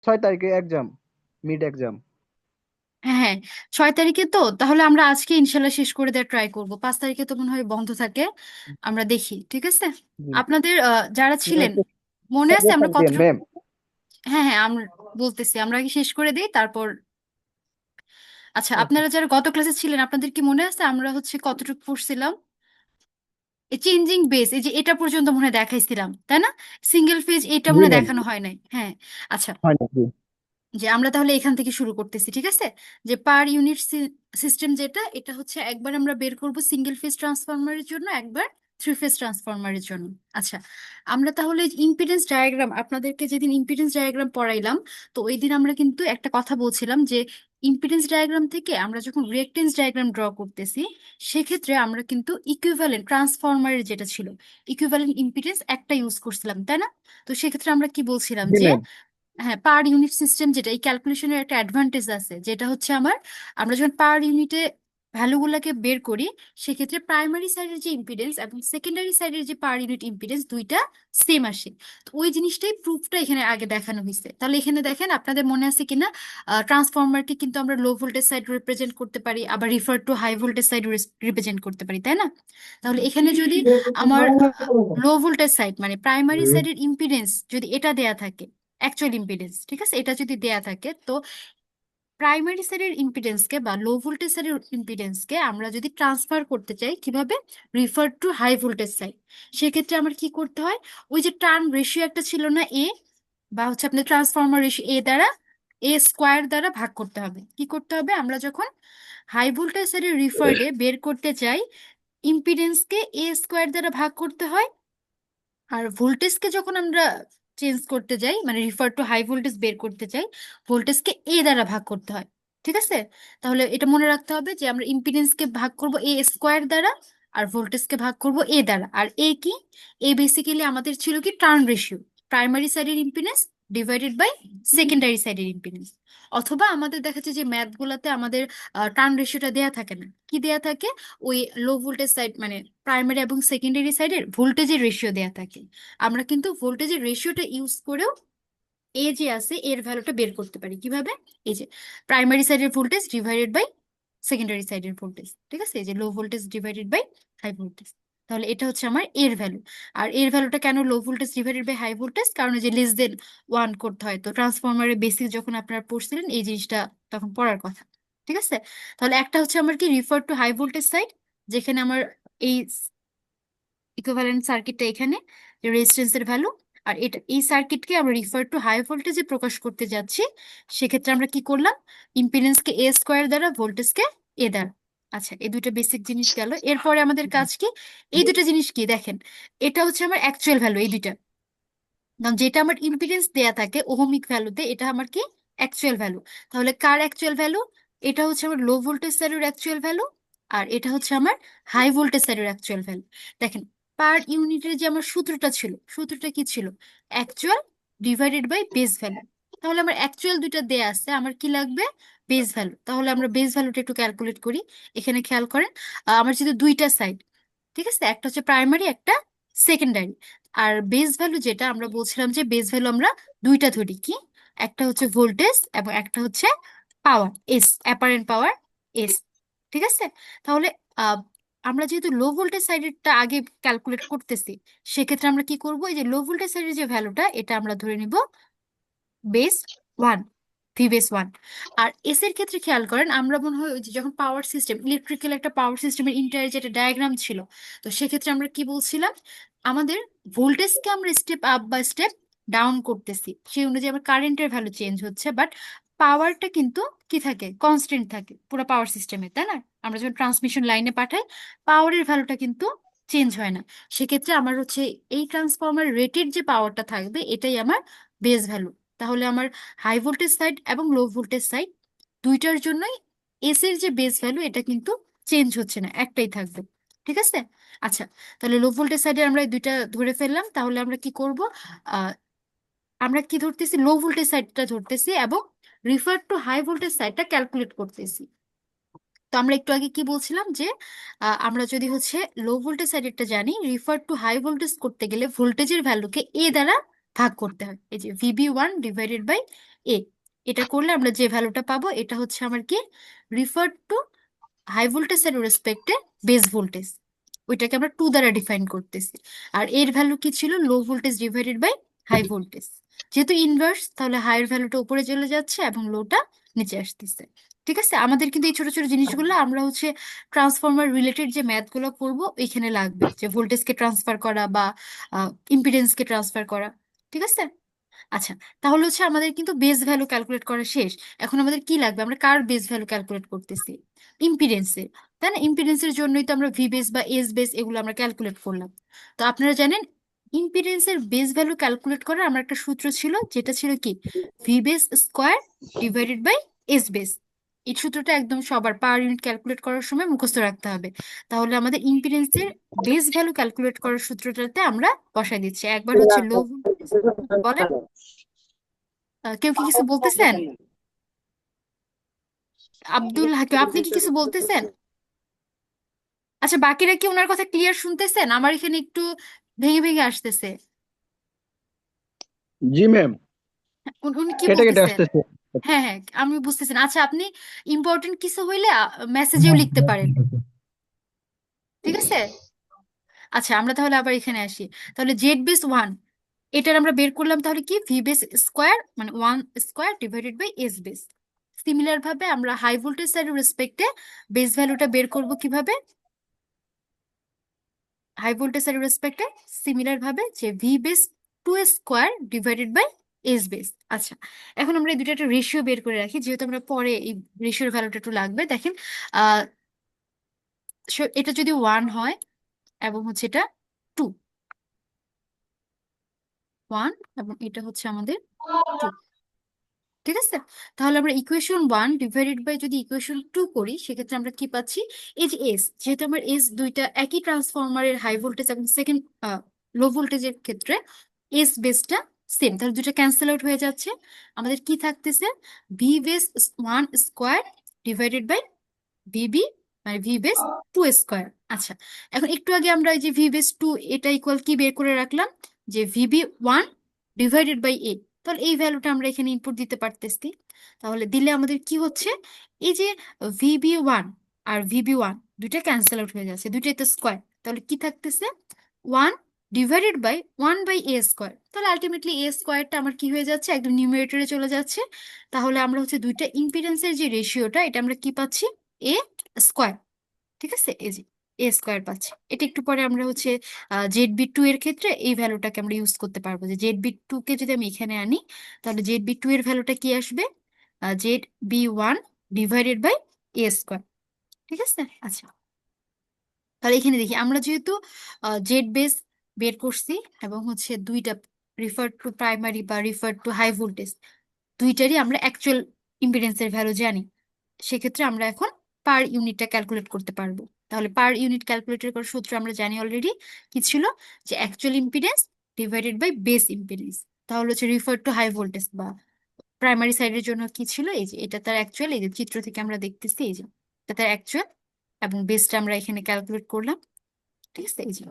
6 তারিখে exam, mid exam. হ্যাঁ হ্যাঁ, 6 তারিখে তো তাহলে আমরা আজকে ইনশাল্লাহ শেষ করে দেওয়ার ট্রাই করব। 5 তারিখে তো মনে হয় বন্ধ থাকে, আমরা দেখি। ঠিক আছে, জি। আপনাদের যারা মানে ছিলেন মনে আছে আমরা দিয়ে কতটুকু? ম্যাম। হ্যাঁ হ্যাঁ, আমরা বলতেছি, আমরা আগে শেষ করে দিই তারপর। আচ্ছা, ওকে। আপনারা যারা গত ক্লাসে ছিলেন আপনাদের কি মনে আছে আমরা হচ্ছে কতটুকু পড়ছিলাম? এই চেঞ্জিং বেস, এই যে এটা পর্যন্ত মনে হয় দেখাইছিলাম তাই না? সিঙ্গেল ফেজ এটা জি মনে হয় ম্যাম। দেখানো হয় নাই, হ্যাঁ। আচ্ছা, হয় না, জি। যে আমরা তাহলে এখান থেকে শুরু করতেছি, ঠিক আছে? যে পার ইউনিট সিস্টেম যেটা, এটা হচ্ছে একবার আমরা বের করব সিঙ্গেল ফেজ ট্রান্সফরমারের জন্য, একবার থ্রি ফেজ ট্রান্সফরমারের জন্য। আচ্ছা, আমরা তাহলে ইম্পিডেন্স ডায়াগ্রাম, আপনাদেরকে যেদিন ইম্পিডেন্স ডায়াগ্রাম পড়াইলাম, তো ওই দিন আমরা কিন্তু একটা কথা বলছিলাম যে ইম্পিডেন্স ডায়াগ্রাম থেকে আমরা যখন রিঅ্যাকটেন্স ডায়াগ্রাম ড্র করতেছি, সেক্ষেত্রে আমরা কিন্তু ইকুইভ্যালেন্ট ট্রান্সফরমারের যেটা ছিল, ইকুইভ্যালেন্ট ইম্পিডেন্স একটা ইউজ করছিলাম তাই না? তো সেক্ষেত্রে আমরা কি বলছিলাম জি যে ম্যাম। হ্যাঁ, পার ইউনিট সিস্টেম যেটা, এই ক্যালকুলেশনের একটা অ্যাডভান্টেজ আছে, যেটা হচ্ছে আমরা যখন পার ইউনিটে ভ্যালুগুলোকে বের করি, সেক্ষেত্রে প্রাইমারি সাইডের যে ইম্পিডেন্স এবং সেকেন্ডারি সাইডের যে পার ইউনিট ইম্পিডেন্স দুইটা সেম আসে। তো ওই জিনিসটাই প্রুফটা এখানে আগে দেখানো হয়েছে। তাহলে এখানে দেখেন, আপনাদের মনে আছে কিনা, ট্রান্সফরমারকে কিন্তু আমরা লো ভোল্টেজ সাইড রিপ্রেজেন্ট করতে পারি, আবার refer to high voltage side represent করতে পারি, তাই না? তাহলে এখানে যদি আমার লো ভোল্টেজ সাইড মানে প্রাইমারি সাইডের ইম্পিডেন্স যদি এটা দেয়া থাকে, অ্যাকচুয়াল ইম্পিডেন্স, ঠিক আছে, এটা যদি দেয়া থাকে, তো প্রাইমারি সাইডের ইম্পিডেন্সকে বা লো ভোল্টেজ সাইডের ইম্পিডেন্সকে আমরা যদি ট্রান্সফার করতে চাই কিভাবে, রিফার টু হাই ভোল্টেজ সাইড, সেক্ষেত্রে আমার কি করতে হয়, ওই যে টার্ন রেশিও একটা ছিল না এ, বা হচ্ছে আপনার ট্রান্সফরমার রেশিও এ দ্বারা, এ স্কোয়ার দ্বারা ভাগ করতে হবে। কি করতে হবে, আমরা যখন হাই ভোল্টেজ সাইডের রিফার্ডে বের করতে চাই, ইম্পিডেন্সকে এ স্কোয়ার দ্বারা ভাগ করতে হয়। আর ভোল্টেজকে যখন আমরা চেঞ্জ করতে যাই, মানে রিফার টু হাই ভোল্টেজ বের করতে চাই, ভোল্টেজকে এ দ্বারা ভাগ করতে হয়। ঠিক আছে, তাহলে এটা মনে রাখতে হবে যে আমরা ইম্পিডেন্সকে ভাগ করব এ স্কোয়ার দ্বারা, আর ভোল্টেজকে ভাগ করব এ দ্বারা। আর এ কি? এ বেসিক্যালি আমাদের ছিল কি, টার্ন রেশিও, প্রাইমারি সাইডের ইম্পিডেন্স ডিভাইডেড বাই সেকেন্ডারি সাইডের ইম্পিডেন্স। অথবা আমাদের দেখা যাচ্ছে যে ম্যাথ গুলাতে আমাদের টার্ন রেশিওটা দেয়া থাকে না, কি দেয়া থাকে, ওই লো ভোল্টেজ সাইড মানে প্রাইমারি এবং সেকেন্ডারি সাইডের ভোল্টেজের রেশিও দেয়া থাকে। আমরা কিন্তু ভোল্টেজের রেশিওটা ইউজ করেও এ যে আছে এর ভ্যালুটা বের করতে পারি কিভাবে, এই যে প্রাইমারি সাইডের ভোল্টেজ ডিভাইডেড বাই সেকেন্ডারি সাইডের ভোল্টেজ। ঠিক আছে, এই যে low voltage divided by high voltage. তাহলে এটা হচ্ছে আমার এর ভ্যালু। আর এর ভ্যালুটা কেন low voltage divided by high voltage, কারণ এই যে লেস দেন ওয়ান করতে হয়, তো ট্রান্সফরমারের বেসিক যখন আপনারা পড়ছিলেন এই জিনিসটা তখন পড়ার কথা। ঠিক আছে, তাহলে একটা হচ্ছে আমার কি, রিফার টু হাই ভোল্টেজ সাইড, যেখানে আমার এই ইকুইভ্যালেন্ট সার্কিটটা এখানে, রেজিস্ট্যান্সের ভ্যালু। আর এটা, এই সার্কিটকে আমরা রিফার টু হাই ভোল্টেজে প্রকাশ করতে যাচ্ছি, সেক্ষেত্রে আমরা কি করলাম, ইম্পিডেন্সকে এ স্কোয়ার দ্বারা, ভোল্টেজকে এ দ্বারা। আচ্ছা, এই দুটো বেসিক জিনিস গেল। এরপরে আমাদের কাজ কি, এই দুটো জিনিস কি দেখেন, এটা হচ্ছে আমার অ্যাকচুয়াল ভ্যালু, এই দুইটা, কারণ যেটা আমার ইম্পিডেন্স দেয়া থাকে ওহমিক ভ্যালুতে, এটা আমার কি, অ্যাকচুয়াল ভ্যালু। তাহলে কার অ্যাকচুয়াল ভ্যালু? এটা হচ্ছে আমার লো ভোল্টেজ সাইডের অ্যাকচুয়াল ভ্যালু, আর এটা হচ্ছে আমার হাই ভোল্টেজ সাইডের অ্যাকচুয়াল ভ্যালু। দেখেন, পার ইউনিটের যে আমার সূত্রটা ছিল, সূত্রটা কি ছিল, actual divided by base value. তাহলে আমার অ্যাকচুয়াল দুইটা দেয়া আছে, আমার কি লাগবে, বেস ভ্যালু। তাহলে আমরা বেস ভ্যালুটা একটু ক্যালকুলেট করি। এখানে খেয়াল করেন, আমার যেহেতু দুইটা সাইড, ঠিক আছে, একটা হচ্ছে প্রাইমারি, একটা সেকেন্ডারি। আর বেস ভ্যালু যেটা আমরা বলছিলাম যে বেস ভ্যালু আমরা দুইটা ধরি, কি, একটা হচ্ছে ভোল্টেজ এবং একটা হচ্ছে পাওয়ার, এস, অ্যাপারেন্ট পাওয়ার, এস। ঠিক আছে, তাহলে আহ, আমরা যেহেতু লো ভোল্টেজ সাইডেরটা আগে ক্যালকুলেট করতেছি, সেক্ষেত্রে আমরা কি করব, এই যে লো ভোল্টেজ সাইডের যে ভ্যালুটা, এটা আমরা ধরে নিব base one, V base one. আর এস এর ক্ষেত্রে খেয়াল করেন, আমরা মনে হয় ওই যে যখন পাওয়ার সিস্টেম, ইলেকট্রিক্যাল একটা পাওয়ার সিস্টেমের ইন্টার যেটা ডায়াগ্রাম ছিল, তো সেক্ষেত্রে আমরা কি বলছিলাম, আমাদের ভোল্টেজকে আমরা স্টেপ আপ বা স্টেপ ডাউন করতেছি, সেই অনুযায়ী আমার কারেন্টের ভ্যালু চেঞ্জ হচ্ছে, বাট পাওয়ারটা কিন্তু কি থাকে, কনস্ট্যান্ট থাকে পুরো পাওয়ার সিস্টেমে, তাই না? আমরা যখন ট্রান্সমিশন লাইনে পাঠাই, পাওয়ারের ভ্যালুটা কিন্তু চেঞ্জ হয় না। সেক্ষেত্রে আমার হচ্ছে এই ট্রান্সফর্মার রেটেড যে পাওয়ারটা থাকবে, এটাই আমার বেস ভ্যালু। তাহলে আমার হাই ভোল্টেজ সাইড এবং লো ভোল্টেজ সাইড দুইটার জন্যই এস এর যে বেস ভ্যালু, এটা কিন্তু চেঞ্জ হচ্ছে না, একটাই থাকবে। ঠিক আছে, আচ্ছা, তাহলে লো ভোল্টেজ সাইডে আমরা এই দুইটা ধরে ফেললাম। তাহলে আমরা কি করব, আহ আমরা কি ধরতেছি, লো ভোল্টেজ সাইডটা ধরতেছি এবং রিফার টু হাই ভোল্টেজ সাইডটা ক্যালকুলেট করতেছি। তো আমরা একটু আগে কি বলছিলাম যে আমরা যদি হচ্ছে লো ভোল্টেজ সাইডেরটা জানি, রিফার টু হাই ভোল্টেজ করতে গেলে ভোল্টেজের ভ্যালুকে এ দ্বারা ভাগ করতে হয়, এই যে ভিবি ওয়ান ডিভাইডেড বাই এ। এটা করলে আমরা যে ভ্যালুটা পাবো এটা হচ্ছে আমার কি, রিফার টু হাই ভোল্টেজ এর রেসপেক্টে বেস ভোল্টেজ, ওইটাকে আমরা টু দ্বারা ডিফাইন করতেছি। আর এর ভ্যালু কি ছিল, low voltage divided by high voltage. যেহেতু ইনভার্স, তাহলে হাইয়ের ভ্যালুটা উপরে চলে যাচ্ছে এবং লোটা নিচে আসতেছে। ঠিক আছে, আমাদের কিন্তু এই ছোট ছোট জিনিসগুলো আমরা হচ্ছে ট্রান্সফরমার রিলেটেড যে ম্যাথগুলো করব এখানে লাগবে, যে ভোল্টেজকে ট্রান্সফার করা বা ইম্পিডেন্সকে ট্রান্সফার করা। ঠিক আছে। আচ্ছা, তাহলে হচ্ছে আমাদের কিন্তু বেস ভ্যালু ক্যালকুলেট করা শেষ। এখন আমাদের কি লাগবে, আমরা কার বেস ভ্যালু ক্যালকুলেট করতেছি, ইম্পিডেন্সের। তাই না, ইম্পিডেন্সের জন্যই তো আমরা ভি বেস বা এস বেস এগুলো আমরা ক্যালকুলেট করলাম। তো আপনারা জানেন ইম্পিডেন্সের বেস ভ্যালু ক্যালকুলেট করার আমার একটা সূত্র ছিল, যেটা ছিল কি, V base square divided by S base. এই সূত্রটা একদম সবার পাওয়ার ইউনিট ক্যালকুলেট করার সময় মুখস্থ রাখতে হবে। তাহলে আমাদের ইম্পিডেন্সের বেস ভ্যালু ক্যালকুলেট করার সূত্রটাতে আমরা বসাই দিচ্ছি। একবার হচ্ছে লো ভোল্টেজ, বলেন, কেউ কি কিছু বলতেছেন? আব্দুল হাকিম, আপনি কি কিছু বলতেছেন? আচ্ছা, বাকিরা কি ওনার কথা ক্লিয়ার শুনতেছেন? আমার এখানে একটু ভেঙে ভেঙে আসতেছে। জি ম্যাম, উনি কি কেটে কেটে বলতেছেন? আসতেছে। হ্যাঁ হ্যাঁ, আমি বুঝতেছেন। আচ্ছা, আপনি ইম্পর্টেন্ট কিছু হইলে মেসেজেও লিখতে পারেন। ঠিক আছে। আচ্ছা, আমরা তাহলে আবার এখানে আসি। তাহলে জেড বেস ওয়ান, এটার আমরা বের করলাম, তাহলে কি, ভি বেস স্কোয়ার মানে one square divided by S base. Similar ভাবে আমরা হাই ভোল্টেজ সাইডের রেসপেক্টে বেস ভ্যালুটা বের করব কিভাবে, হাই ভোল্টেজ এর রেসপেক্টে সিমিলার ভাবে, যে V base two square divided by S base. আচ্ছা, এখন আমরা এই দুটো একটা রেশিও বের করে রাখি, যেহেতু আমরা পরে এই রেশিওর ভ্যালুটা একটু লাগবে। দেখেন, আহ এটা যদি ওয়ান হয় এবং হচ্ছে এটা টু, ওয়ান এবং এটা হচ্ছে আমাদের টু। ঠিক আছে, তাহলে আমরা ইকুয়েশন ওয়ান ডিভাইডেড বাই যদি ইকুয়েশন টু করি, সেক্ষেত্রে আমরা কি পাচ্ছি, এই যে এস, যেহেতু আমার এস দুইটা একই ট্রান্সফরমারের হাই ভোল্টেজ এবং সেকেন্ড লো ভোল্টেজের ক্ষেত্রে এস বেসটা সেম, তাহলে দুটো ক্যান্সেল আউট হয়ে যাচ্ছে। আমাদের কি থাকতেছে, V base one square divided by VB মানে ভি বেস টু স্কোয়ার। আচ্ছা, এখন একটু আগে আমরা এই যে ভি বেস টু, এটা ইকুয়াল কি বের করে রাখলাম, যে VB one divided by A. তাহলে এই ভ্যালুটা আমরা এখানে ইনপুট দিতে পারতেছি। তাহলে দিলে আমাদের কি হচ্ছে, এই যে ভিবি ওয়ান আর ভিবি ওয়ান দুইটা ক্যান্সেল আউট হয়ে যাচ্ছে, দুইটাই তো স্কোয়ার। তাহলে কি থাকতেছে, one divided by one by A square. তাহলে আলটিমেটলি এ স্কোয়ারটা আমার কি হয়ে যাচ্ছে, একদম নিউমারেটরে চলে যাচ্ছে। তাহলে আমরা হচ্ছে দুইটা ইম্পিডেন্সের যে রেশিওটা, এটা আমরা কি পাচ্ছি, এ স্কোয়ার। ঠিক আছে, এই যে এ স্কোয়ার পাচ্ছি। এটা একটু পরে আমরা হচ্ছে জেড বি টু এর ক্ষেত্রে এই ভ্যালুটাকে আমরা ইউজ করতে পারবো, যে জেড বি টু কে যদি আমি এখানে আনি, তাহলে জেড বি টু এর ভ্যালুটা কি আসবে, Z B one divided by A square. ঠিক আছে। আচ্ছা, তাহলে এখানে দেখি, আমরা যেহেতু জেড বেস বের করছি এবং হচ্ছে দুইটা, রিফার টু প্রাইমারি বা রিফার টু হাই ভোল্টেজ, দুইটারই আমরা অ্যাকচুয়াল ইম্পিডেন্সের ভ্যালু জানি, সেক্ষেত্রে আমরা এখন পার ইউনিটটা ক্যালকুলেট করতে পারবো। তাহলে পার ইউনিট ক্যালকুলেটের করার সূত্র আমরা জানি অলরেডি, কি ছিল, যে actual impedance divided by base impedance. তাহলে হচ্ছে রিফার টু হাই ভোল্টেজ বা প্রাইমারি সাইডের জন্য কি ছিল, এই যে এটা তার অ্যাকচুয়াল, এই যে চিত্র থেকে আমরা দেখতেছি, এই যে এটা তার অ্যাকচুয়াল এবং বেসটা আমরা এখানে ক্যালকুলেট করলাম। ঠিক আছে, এই যে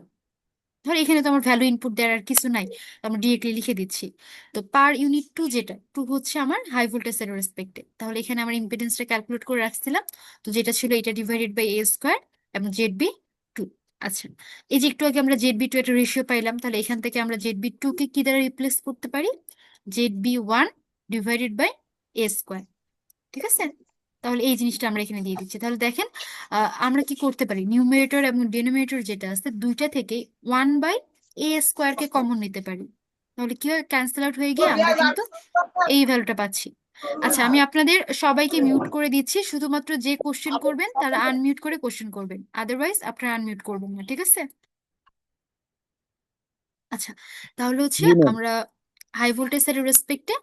ধর এখানে তো আমার ভ্যালু ইনপুট দেওয়ার আর কিছু নাই, তো আমরা ডিরেক্টলি লিখে দিচ্ছি। তো পার ইউনিট টু, যেটা টু হচ্ছে আমার হাই ভোল্টেজের রেসপেক্টে, তাহলে এখানে আমার ইম্পিডেন্সটা ক্যালকুলেট করে রাখছিলাম। তো যেটা ছিল এটা ডিভাইডেড বাই এ স্কোয়ার এবং জেড বি টু। আচ্ছা, এই যে একটু আগে আমরা জেড বি টু একটা রেশিও পাইলাম, তাহলে এখান থেকে আমরা জেড বি টু কে কি দ্বারা রিপ্লেস করতে পারি, Z B one divided by A square. ঠিক আছে, তাহলে এই জিনিসটা আমরা এখানে দিয়ে দিচ্ছি। তাহলে দেখেন, আমরা কি করতে পারি, নিউমারেটর এবং ডিনোমিনেটর যেটা আছে দুইটা থেকে ওয়ান বাই এ স্কোয়ার কে কমন নিতে পারি। তাহলে কি হয়, ক্যান্সেল আউট হয়ে গিয়ে আমরা কিন্তু এই ভ্যালুটা পাচ্ছি। আচ্ছা, আমি আপনাদের সবাইকে মিউট করে দিচ্ছি, শুধুমাত্র যে কোশ্চেন করবেন তারা আনমিউট করে কোশ্চেন করবেন, আদারওয়াইজ আপনারা আনমিউট করবেন না। ঠিক আছে। আচ্ছা, তাহলে হচ্ছে জি ম্যাম। আমরা হাই ভোল্টেজ এর রেসপেক্টে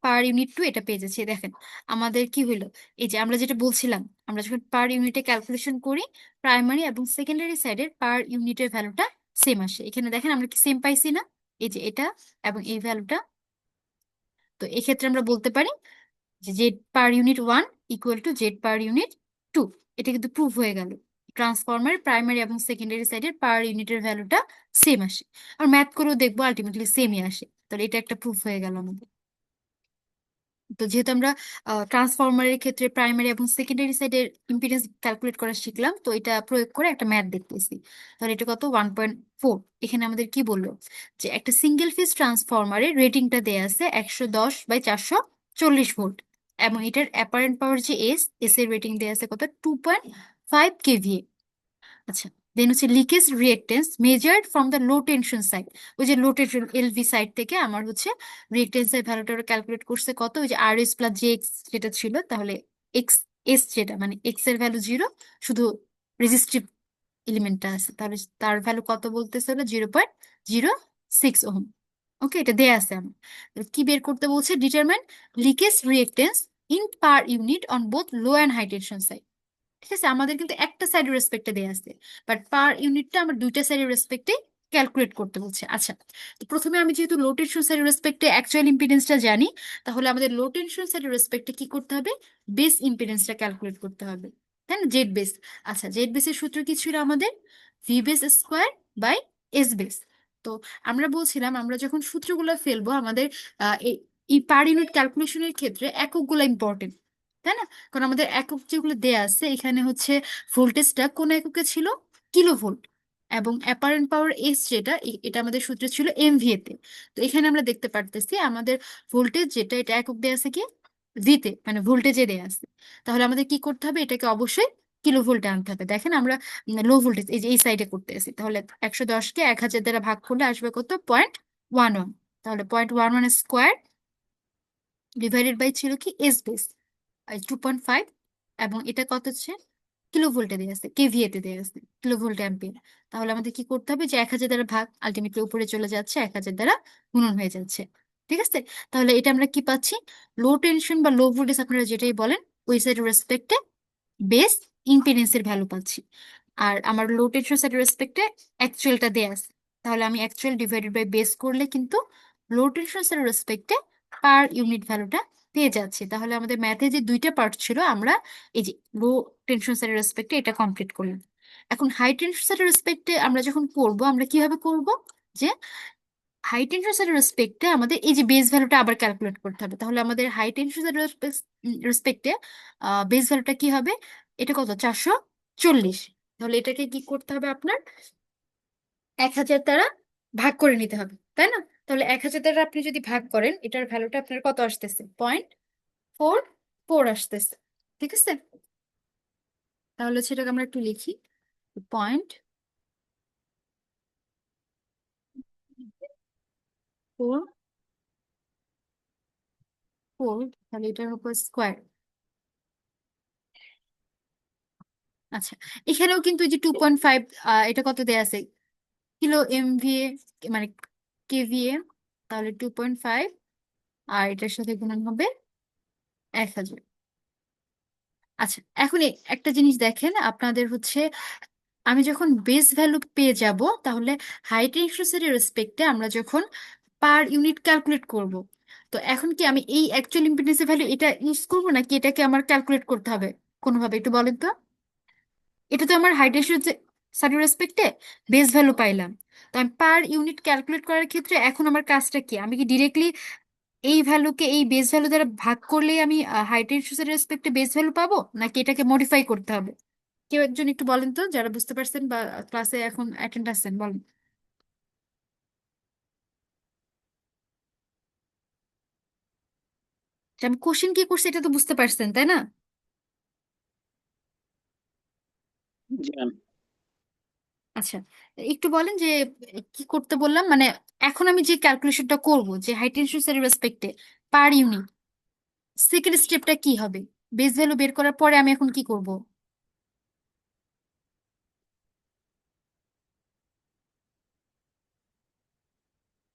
পার ইউনিট টু এটা পেয়ে যাচ্ছি। দেখেন আমাদের কি হলো, এই যে আমরা যেটা বলছিলাম, আমরা যখন পার ইউনিটে ক্যালকুলেশন করি, প্রাইমারি এবং সেকেন্ডারি সাইডের পার ইউনিটের ভ্যালুটা সেম আসে। এখানে দেখেন আমরা কি সেম পাইছি না, এই যে এটা এবং এই ভ্যালুটা। তো এক্ষেত্রে আমরা বলতে পারি যে Z per unit one equal to Z per unit two. এটা কিন্তু প্রুভ হয়ে গেল, ট্রান্সফরমার প্রাইমারি এবং সেকেন্ডারি সাইডের পার ইউনিটের ভ্যালুটা সেম আসে। আর ম্যাথ করেও দেখবো আলটিমেটলি সেমই আসে, তাহলে এটা একটা প্রুফ হয়ে গেল আমাদের। তো যেহেতু আমরা ট্রান্সফরমারের ক্ষেত্রে প্রাইমারি এবং সেকেন্ডারি সাইডের ইম্পিডেন্স ক্যালকুলেট করা শিখলাম, তো এটা প্রয়োগ করে একটা ম্যাথ দেখতেছি। তাহলে এটা কত, 1.4। এখানে আমাদের কি বললো, যে একটা সিঙ্গেল ফেজ ট্রান্সফরমারের রেটিংটা দেয়া আছে 110/440 ভোল্ট, এবং এটার অ্যাপারেন্ট পাওয়ার যে এস এর রেটিং দেয়া আছে কত, 2.5 কেভিএ। আচ্ছা, দেন হচ্ছে leakage reactance measured from the low tension side. ওই যে লো টেনশন এলভি সাইড থেকে আমার হচ্ছে রিয়েক্টেন্স এর ভ্যালুটা ক্যালকুলেট করছে কত, ওই যে আর এস প্লাস জে এক্স যেটা ছিল, তাহলে এক্স এস যেটা মানে এক্স এর ভ্যালু 0, শুধু রেজিস্টিভ এলিমেন্টটা আছে, তাহলে তার ভ্যালু কত বলতেছে হলো 0.06 ওহম। ওকে, এটা দেয়া আছে আমার। তাহলে কি বের করতে বলছে, determine leakage reactance in per unit on both low and high tension side. ঠিক আছে, আমাদের কিন্তু একটা সাইডের রেসপেক্টে দেয়া আছে, বাট পার ইউনিটটা আমরা দুইটা সাইডের রেসপেক্টে ক্যালকুলেট করতে বলছে। আচ্ছা, তো প্রথমে আমি যেহেতু লো টেনশন সাইডের রেসপেক্টে অ্যাকচুয়াল ইম্পিডেন্সটা জানি, তাহলে আমাদের লো টেনশন সাইডের রেসপেক্টে কি করতে হবে, বেস ইম্পিডেন্সটা ক্যালকুলেট করতে হবে, তাই না, জেড বেস। আচ্ছা, জেড বেসের সূত্র কি ছিল আমাদের, V base square by S base. তো আমরা বলছিলাম আমরা যখন সূত্রগুলো ফেলবো আমাদের এই পার ইউনিট ক্যালকুলেশনের ক্ষেত্রে এককগুলো ইম্পর্টেন্ট, তাই না? কারণ আমাদের একক যেগুলো দেয়া আছে এখানে হচ্ছে ভোল্টেজটা কোন এককে ছিল, কিলো ভোল্ট, এবং অ্যাপারেন্ট পাওয়ার এস যেটা এটা আমাদের সূত্রে ছিল এমভিএ তে। তো এখানে আমরা দেখতে পারতেছি আমাদের ভোল্টেজ যেটা এটা একক দেয়া আছে কি, ভিতে, মানে ভোল্টেজে দেয়া আছে। তাহলে আমাদের কি করতে হবে, এটাকে অবশ্যই কিলো ভোল্টে আনতে হবে। দেখেন আমরা লো ভোল্টেজ এই যে এই সাইডে করতে আছি, তাহলে 110কে 1000 দ্বারা ভাগ করলে আসবে কত, 0.11। তাহলে 0.11 স্কোয়ার ডিভাইডেড বাই ছিল কি এস বেস 2.5, এবং এটা কত হচ্ছে, কিলো ভোল্টে দেওয়া আছে, কেভিএ তে দেওয়া আছে, কিলো ভোল্ট অ্যাম্পিয়ার। তাহলে আমাদের কি করতে হবে, যে 1000 দ্বারা ভাগ, আলটিমেটলি উপরে চলে যাচ্ছে, 1000 দ্বারা গুণন হয়ে যাচ্ছে। ঠিক আছে, তাহলে এটা আমরা কি পাচ্ছি, লো টেনশন বা লো ভোল্টেজ আপনারা যেটাই বলেন, ওই সাইডের রেসপেক্টে বেস ইম্পিডেন্সের ভ্যালু পাচ্ছি। আর আমার লো টেনশন সাইডের রেসপেক্টে অ্যাকচুয়ালটা দেয়া আছে, তাহলে আমি অ্যাকচুয়াল ডিভাইডেড বাই বেস করলে কিন্তু লো টেনশন সাইডের রেসপেক্টে পার ইউনিট ভ্যালুটা পেয়ে যাচ্ছি। তাহলে আমাদের ম্যাথে যে দুইটা পার্ট ছিল, আমরা এই যে লো টেনশন সাইডের রেসপেক্টে এটা কমপ্লিট করলাম। এখন হাই টেনশন সাইডের রেসপেক্টে আমরা যখন করব, আমরা কিভাবে করব, যে হাই টেনশন সাইডের রেসপেক্টে আমাদের এই যে বেস ভ্যালুটা আবার ক্যালকুলেট করতে হবে। তাহলে আমাদের হাই টেনশন সাইডের রেসপেক্টে বেস ভ্যালুটা কি হবে, এটা কত, 440। তাহলে এটাকে কি করতে হবে আপনার, 1000 দ্বারা ভাগ করে নিতে হবে, তাই না? তাহলে 1000 দ্বারা আপনি যদি ভাগ করেন, এটার ভ্যালুটা আপনার কত আসতেছে, 0.44 আসতেছে। ঠিক আছে, তাহলে সেটাকে আমরা একটু লিখি, 0.44, তাহলে এটার উপর স্কোয়ার। আচ্ছা, এখানেও কিন্তু এই যে 2.5, এটা কত দেয়া আছে, কিলো এমভিএ, মানে কেভিএ, তাহলে 2.5 আর এটার সাথে গুণন হবে 1000। আচ্ছা, এখন একটা জিনিস দেখেন আপনাদের হচ্ছে, আমি যখন বেস ভ্যালু পেয়ে যাব, তাহলে হাইট এক্সেসের রেসপেক্টে আমরা যখন পার ইউনিট ক্যালকুলেট করব, তো এখন কি আমি এই অ্যাকচুয়াল ইম্পিডেন্সের ভ্যালু এটা ইউজ করবো, নাকি এটাকে আমার ক্যালকুলেট করতে হবে কোনোভাবে, একটু বলেন তো। এটা তো আমার হাইট সাইডের রেসপেক্টে বেস ভ্যালু পাইলাম, তো আমি পার ইউনিট ক্যালকুলেট করার ক্ষেত্রে এখন আমার কাজটা কি, আমি কি ডিরেক্টলি এই ভ্যালুকে এই বেস ভ্যালু দ্বারা ভাগ করলেই আমি হাইট এর রেসপেক্টে বেস ভ্যালু পাবো, নাকি এটাকে মডিফাই করতে হবে? কেউ একজন একটু বলেন তো, যারা বুঝতে পারছেন বা ক্লাসে এখন অ্যাটেন্ড আছেন, বলেন। যে আমি কোশ্চেন কি করছি এটা তো বুঝতে পারছেন, তাই না? জি ম্যাম। আচ্ছা, একটু বলেন যে কি করতে বললাম, মানে এখন আমি যে ক্যালকুলেশনটা করব, যে হাইট এর রেসপেক্টে পার ইউনিট, সেকেন্ড স্টেপটা কি হবে, বেস ভ্যালু বের করার পরে আমি এখন কি করব?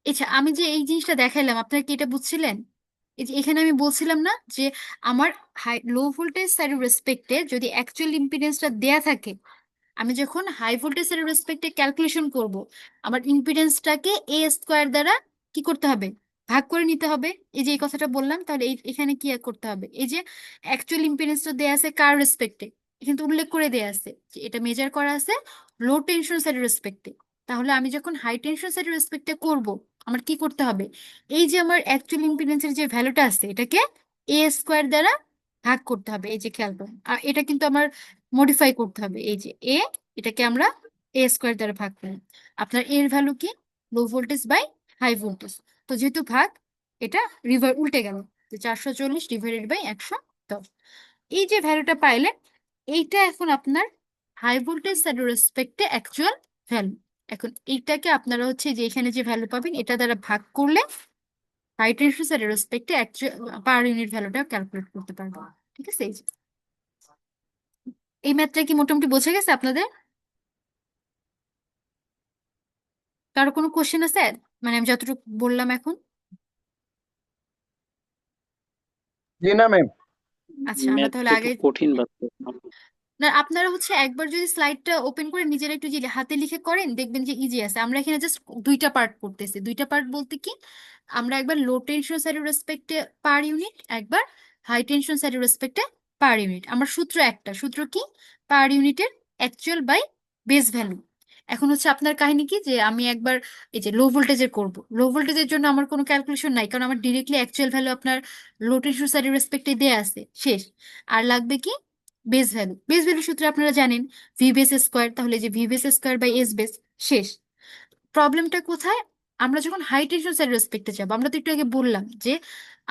আচ্ছা, আমি যে এই জিনিসটা দেখাইলাম, আপনারা কি এটা বুঝছিলেন? এই যে এখানে আমি বলছিলাম না, যে আমার হাই লো ভোল্টেজ সাইডের রেসপেক্টে যদি অ্যাকচুয়াল ইম্পিডেন্সটা দেয়া থাকে, আমি যখন হাই ভোল্টেজের রেসপেক্টে ক্যালকুলেশন করব, আমার ইম্পিডেন্সটাকে এ স্কোয়ার দ্বারা কি করতে হবে, ভাগ করে নিতে হবে। এই যে এই কথাটা বললাম, তাহলে এখানে কি করতে হবে, এই যে অ্যাকচুয়াল ইম্পিডেন্সটা দেয়া আছে কার রেসপেক্টে, কিন্তু উল্লেখ করে দেয়া আছে যে এটা মেজার করা আছে লো টেনশন সাইডের রেসপেক্টে। তাহলে আমি যখন হাই টেনশন সাইডের রেসপেক্টে করব, আমার কি করতে হবে, এই যে আমার অ্যাকচুয়াল ইম্পিডেন্সের যে ভ্যালুটা আছে এটাকে এ স্কোয়ার দ্বারা ভাগ করতে হবে, এই যে খেয়াল করুন, আর এটা কিন্তু আমার মডিফাই করতে হবে, এই যে এ, এটাকে আমরা এ স্কোয়ার দ্বারা ভাগ করি। আপনার এর ভ্যালু কি, low voltage by high voltage. তো যেহেতু ভাগ, এটা উল্টে গেল, তো 440 ডিভাইডেড বাই 110। এই যে ভ্যালুটা পাইলেন, এইটা এখন আপনার হাই ভোল্টেজ সাইডের রেসপেক্টে অ্যাকচুয়াল ভ্যালু। এখন এইটাকে আপনারা হচ্ছে যে এখানে যে ভ্যালু পাবেন এটা দ্বারা ভাগ করলে হাই টেনশন সাইডের রেসপেক্টে অ্যাকচুয়াল পার ইউনিট ভ্যালুটা ক্যালকুলেট করতে পারবো। ঠিক আছে, এই যে এই ম্যাথটা কি মোটামুটি বোঝা গেছে আপনাদের? কারো কোনো কোশ্চেন আছে? মানে আমি যতটুকু বললাম এখন। জি না ম্যাম। আচ্ছা, আমরা তাহলে ম্যাথটা একটু আগে, কঠিন লাগতো। না আপনারা হচ্ছে একবার যদি স্লাইডটা ওপেন করে নিজেরা একটু যদি হাতে লিখে করেন দেখবেন যে ইজি আছে। আমরা এখানে জাস্ট দুইটা পার্ট করতেছি। দুইটা পার্ট বলতে কি, আমরা একবার লো টেনশন সাইডের রেসপেক্টে পার ইউনিট, একবার হাই টেনশন সাইডের রেসপেক্টে পার ইউনিট। আমার সূত্র একটা, সূত্র কি, পার ইউনিটের অ্যাকচুয়াল বাই বেস ভ্যালু। এখন হচ্ছে আপনার কাহিনী কি, যে আমি একবার এই যে লো ভোল্টেজের করব, লো ভোল্টেজের জন্য আমার কোনো ক্যালকুলেশন নাই, কারণ আমার ডিরেক্টলি অ্যাকচুয়াল ভ্যালু আপনার লো টেনশন সাইডের রেসপেক্টে দেয়া আছে, শেষ। আর লাগবে কি, বেস ভ্যালু। বেস ভ্যালু সূত্রে আপনারা জানেন ভি বেস স্কোয়ার, তাহলে যে V base square by S base, শেষ। প্রবলেমটা কোথায়, আমরা যখন হাই টেনশন সাইডের রেসপেক্টে যাবো, আমরা তো একটু আগে বললাম যে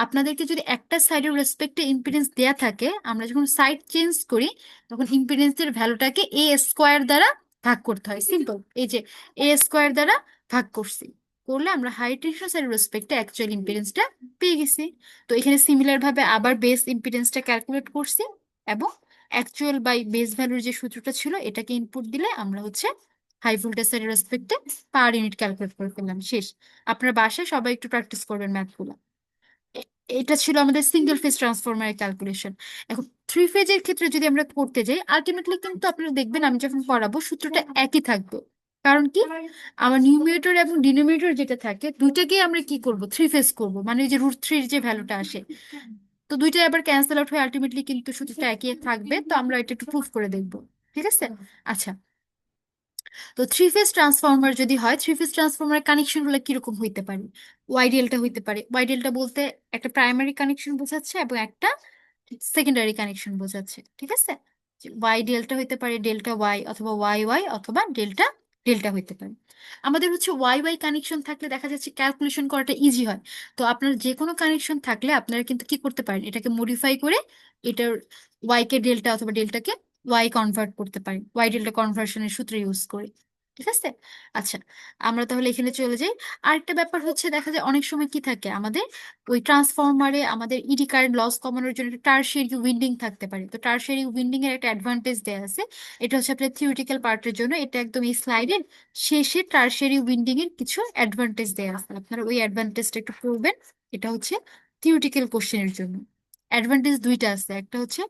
আপনাদেরকে যদি একটা সাইডের রেসপেক্টে ইম্পিডেন্স দেয়া থাকে, আমরা যখন সাইড চেঞ্জ করি তখন ইম্পিডেন্সের ভ্যালুটাকে এ স্কোয়ার দ্বারা ভাগ করতে হয়, সিম্পল। এই যে এ স্কোয়ার দ্বারা ভাগ করছি, করলে আমরা হাই টেনশন সাইডের রেসপেক্টে অ্যাকচুয়াল ইম্পিডেন্সটা পেয়ে গেছি। তো এখানে সিমিলার ভাবে আবার বেস ইম্পিডেন্সটা ক্যালকুলেট করছি, এবং অ্যাকচুয়াল বাই বেস ভ্যালুর যে সূত্রটা ছিল এটাকে ইনপুট দিলে আমরা হচ্ছে হাই ভোল্টেজের রেসপেক্টে পার ইউনিট ক্যালকুলেট করে ফেললাম, শেষ। আপনার বাসায় সবাই একটু প্র্যাকটিস করবেন ম্যাথগুলো। এটা ছিল আমাদের সিঙ্গেল ফেজ ট্রান্সফরমারের ক্যালকুলেশন। এখন থ্রি ফেজের ক্ষেত্রে যদি আমরা করতে যাই, আলটিমেটলি কিন্তু আপনারা দেখবেন আমি যখন পড়াবো সূত্রটা একই থাকবে। কারণ কি, আমার নিউমিনেটর এবং ডিনোমিনেটর যেটা থাকে দুইটাকে আমরা কি করব, থ্রি ফেজ করব, মানে ওই যে √3 যে ভ্যালুটা আসে, তো দুইটা আবার ক্যান্সেল আউট হয়ে আলটিমেটলি কিন্তু সূত্রটা একই থাকবে। তো আমরা এটা একটু প্রুফ করে দেখবো, ঠিক আছে? আচ্ছা, তো থ্রি ফেজ ট্রান্সফরমার যদি হয়, থ্রি ফেজ ট্রান্সফরমারের কানেকশন গুলো কিরকম হইতে পারে? ওয়াইডিএলটা হইতে পারে। ওয়াইডিএলটা বলতে একটা প্রাইমারি কানেকশন বোঝাচ্ছে এবং একটা সেকেন্ডারি কানেকশন বোঝাচ্ছে, ঠিক আছে? ওয়াইডিএলটা হইতে পারে ডেল্টা ওয়াই, অথবা ওয়াই ওয়াই, অথবা ডেল্টা ডেল্টা হইতে পারে। আমাদের হচ্ছে ওয়াই ওয়াই কানেকশন থাকলে দেখা যাচ্ছে ক্যালকুলেশন করাটা ইজি হয়। তো আপনার যে কোনো কানেকশন থাকলে আপনারা কিন্তু কি করতে পারেন, এটাকে মডিফাই করে এটার ওয়াই কে ডেল্টা অথবা ডেল্টাকে ওয়াই কনভার্ট করতে পারেন, ওয়াই ডেল্টা কনভার্সনের সূত্র ইউজ করে, ঠিক আছে? আচ্ছা, আমরা তাহলে এখানে চলে যাই। আরেকটা ব্যাপার হচ্ছে, দেখা যায় অনেক সময় কি থাকে আমাদের ওই ট্রান্সফরমারে, আমাদের ইডি কারেন্ট লস কমানোর জন্য একটা টারশিয়ারি উইন্ডিং থাকতে পারে। তো টারশিয়ারি উইন্ডিং এর একটা অ্যাডভান্টেজ দেওয়া আছে, এটা হচ্ছে আপনার থিওরিটিক্যাল পার্টের জন্য। এটা একদম এই স্লাইডের শেষে টারশিয়ারি উইন্ডিং এর কিছু অ্যাডভান্টেজ দেওয়া আছে, আপনারা ওই অ্যাডভান্টেজটা একটু পড়বেন। এটা হচ্ছে থিওরিটিক্যাল কোশ্চেনের জন্য। অ্যাডভান্টেজ দুইটা আছে, একটা হচ্ছে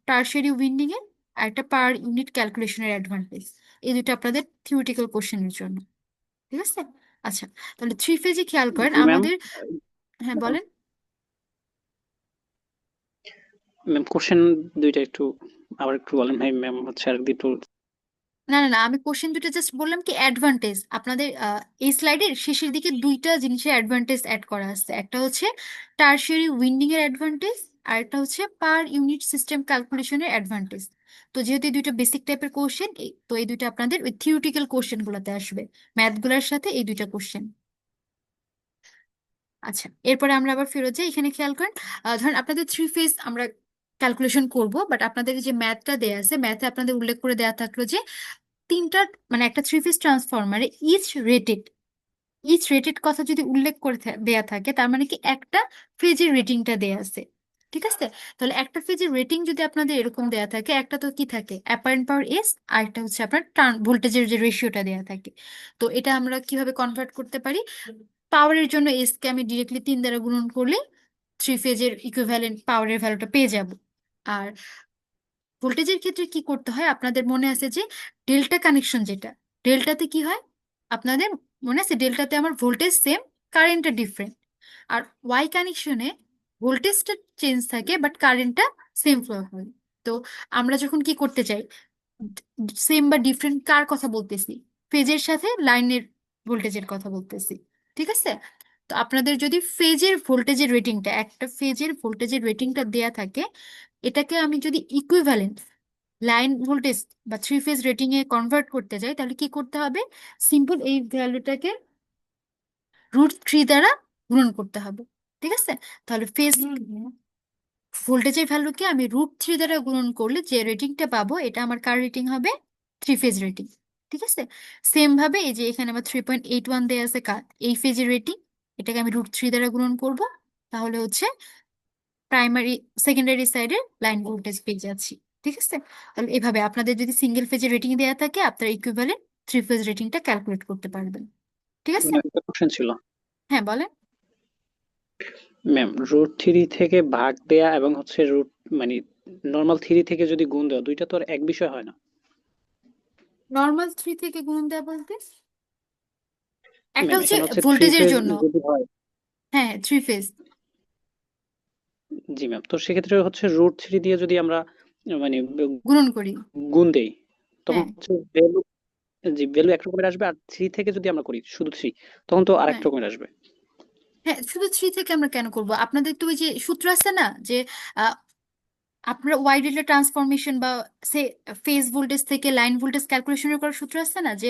টারশিয়ারি উইন্ডিং এর, আর একটা পার ইউনিট ক্যালকুলেশনের অ্যাডভান্টেজ। এই দুটো আপনাদের থিওরিটিক্যাল কোশ্চেনের জন্য, ঠিক আছে? আচ্ছা, তাহলে থ্রি ফেজে খেয়াল করেন জি ম্যাম। আমাদের। হ্যাঁ বলেন। ম্যাম কোশ্চেন দুইটা একটু আবার একটু বলেন ভাই, ম্যাম হচ্ছে আর একটু। না না না, আমি কোশ্চেন দুটো জাস্ট বললাম কি অ্যাডভান্টেজ আপনাদের, এই স্লাইডের শেষের দিকে দুইটা জিনিসের অ্যাডভান্টেজ অ্যাড করা আছে, একটা হচ্ছে টারশিয়ারি উইন্ডিং এর অ্যাডভান্টেজ, আর একটা হচ্ছে পার ইউনিট সিস্টেম ক্যালকুলেশনের অ্যাডভান্টেজ। তো যেহেতু এই দুইটা বেসিক টাইপের কোশ্চেন, তো এই দুইটা আপনাদের ওই থিওরিটিক্যাল কোশ্চেন গুলোতে আসবে, ম্যাথগুলোর সাথে এই দুইটা কোশ্চেন। আচ্ছা, এরপরে আমরা আবার ফেরত যাই, এখানে খেয়াল করেন, ধরেন আপনাদের থ্রি ফেজ আমরা ক্যালকুলেশন করব, বাট আপনাদের যে ম্যাথটা দেয়া আছে, ম্যাথে আপনাদের উল্লেখ করে দেওয়া থাকলো যে তিনটা, মানে একটা থ্রি ফেজ ট্রান্সফরমারে ইচ রেটেড কথা যদি উল্লেখ করে দেয়া থাকে, তার মানে কি একটা ফেজের রেটিংটা দেয়া আছে, ঠিক আছে? তাহলে একটা ফেজের রেটিং যদি আপনাদের এরকম দেয়া থাকে, একটা তো কি থাকে, অ্যাপারেন্ট পাওয়ার এস, আর একটা হচ্ছে আপনার ভোল্টেজের যে রেশিওটা দেয়া থাকে। তো এটা আমরা কিভাবে কনভার্ট করতে পারি, পাওয়ারের জন্য এস কে আমি ডিরেক্টলি 3 দ্বারা গুণন করলে থ্রি ফেজের ইকুইভ্যালেন্ট পাওয়ারের ভ্যালুটা পেয়ে যাব। আর ভোল্টেজের ক্ষেত্রে কি করতে হয়, আপনাদের মনে আছে যে ডেল্টা কানেকশন, যেটা ডেল্টাতে কি হয়, আপনাদের মনে আছে ডেল্টাতে আমার ভোল্টেজ সেম, কারেন্টটা ডিফারেন্ট। আর ওয়াই কানেকশনে ভোল্টেজটা চেঞ্জ থাকে বাট কারেন্টটা সেম ফ্লো হয়। তো আমরা যখন কি করতে চাই, সেম বা ডিফারেন্ট কার কথা বলতেছি, ফেজের সাথে লাইনের ভোল্টেজের কথা বলতেছি, ঠিক আছে? তো তো আপনাদের যদি ফেজের ভোল্টেজের রেটিংটা একটা ফেজের ভোল্টেজের রেটিংটা দেয়া থাকে, এটাকে আমি যদি ইকুইভ্যালেন্ট লাইন ভোল্টেজ বা থ্রি ফেজ রেটিং এ কনভার্ট করতে যাই, তাহলে কি করতে হবে? সিম্পল এই ভ্যালুটাকে √3 দ্বারা গুণন করতে হবে। ঠিক আছে? তাহলে ফেজ ভোল্টেজের ভ্যালুকে আমি √3 দ্বারা গুণন করলে যে রেটিংটা পাবো, এটা আমার কার রেটিং হবে? Three phase rating. ঠিক আছে? সেম ভাবে এই যে এখানে আমার 3.81 দেয়া আছে কার এই ফেজের রেটিং, এটাকে আমি √3 দ্বারা গুণন করব, তাহলে হচ্ছে প্রাইমারি সেকেন্ডারি সাইডে লাইন ভোল্টেজ পেয়ে যাচ্ছি। ঠিক আছে? তাহলে এভাবে আপনাদের যদি সিঙ্গেল ফেজের রেটিং দেওয়া থাকে, আপনারা ইকুইভ্যালেন্ট থ্রি ফেজ রেটিংটা ক্যালকুলেট করতে পারবেন। ঠিক আছে? ম্যাম একটা কোশ্চেন ছিল। হ্যাঁ, বলেন। ম্যাম √3 থেকে ভাগ দেয়া এবং হচ্ছে মানে নর্মাল 3 থেকে যদি গুণ দেওয়া, দুইটা তো আর এক বিষয় হয় না। নর্মাল 3 থেকে গুণ দেওয়া বলতে একটা ম্যাম হচ্ছে এখানে হচ্ছে 3 ভোল্টেজের ফেজ জন্য। যদি হয়, হ্যাঁ, থ্রি ফেজ। জি ম্যাম, তো সেক্ষেত্রে হচ্ছে √3 দিয়ে যদি আমরা মানে গুণন করি। গুণ দেই, তখন হ্যাঁ, হচ্ছে ভ্যালু, জি ভ্যালু এক রকমের আসবে, আর 3 থেকে যদি আমরা করি শুধু 3, তখন তো আরেক হ্যাঁ, রকমের আসবে। হ্যাঁ, শুধু 3 থেকে আমরা কেন করব? আপনাদের তো ওই যে সূত্র আছে না, যে আহ, আপনার ওয়াই ডেল্টা ট্রান্সফরমেশন বা সে ফেজ ভোল্টেজ থেকে লাইন ভোল্টেজ ক্যালকুলেশনের করার সূত্র আছে না, যে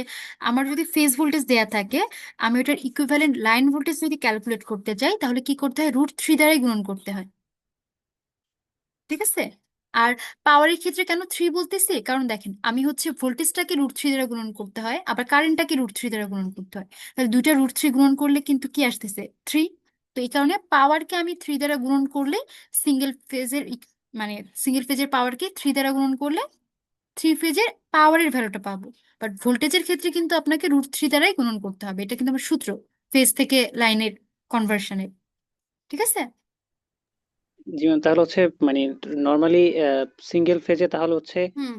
আমার যদি ফেজ ভোল্টেজ দেয়া থাকে, আমি ওটার ইকুইভ্যালেন্ট লাইন ভোল্টেজ যদি ক্যালকুলেট করতে চাই, তাহলে কি করতে হয়? √3 দ্বারাই গুণন করতে হয়। ঠিক আছে? আর পাওয়ারের ক্ষেত্রে কেন 3 বলতেছি? কারণ দেখেন, আমি হচ্ছে ভোল্টেজটাকে √3 দ্বারা গুণন করতে হয়, আবার কারেন্টটাকে √3 দ্বারা গুণন করতে হয়। তাহলে দুইটা √3 গুণন করলে কিন্তু কি আসতেছে? 3। তো এই কারণে পাওয়ারকে আমি 3 দ্বারা গুণন করলে সিঙ্গেল ফেজের মানে সিঙ্গেল ফেজের পাওয়ারকে 3 দ্বারা গুণন করলে থ্রি ফেজের পাওয়ারের ভ্যালুটা পাবো। বাট ভোল্টেজের ক্ষেত্রে কিন্তু আপনাকে √3 দ্বারাই গুণন করতে হবে। এটা কিন্তু আমার সূত্র, ফেজ থেকে লাইনের কনভার্সনের। ঠিক আছে? জি ম্যাম, তাহলে হচ্ছে মানে নর্মালি সিঙ্গেল ফেজে তাহলে হচ্ছে হুম।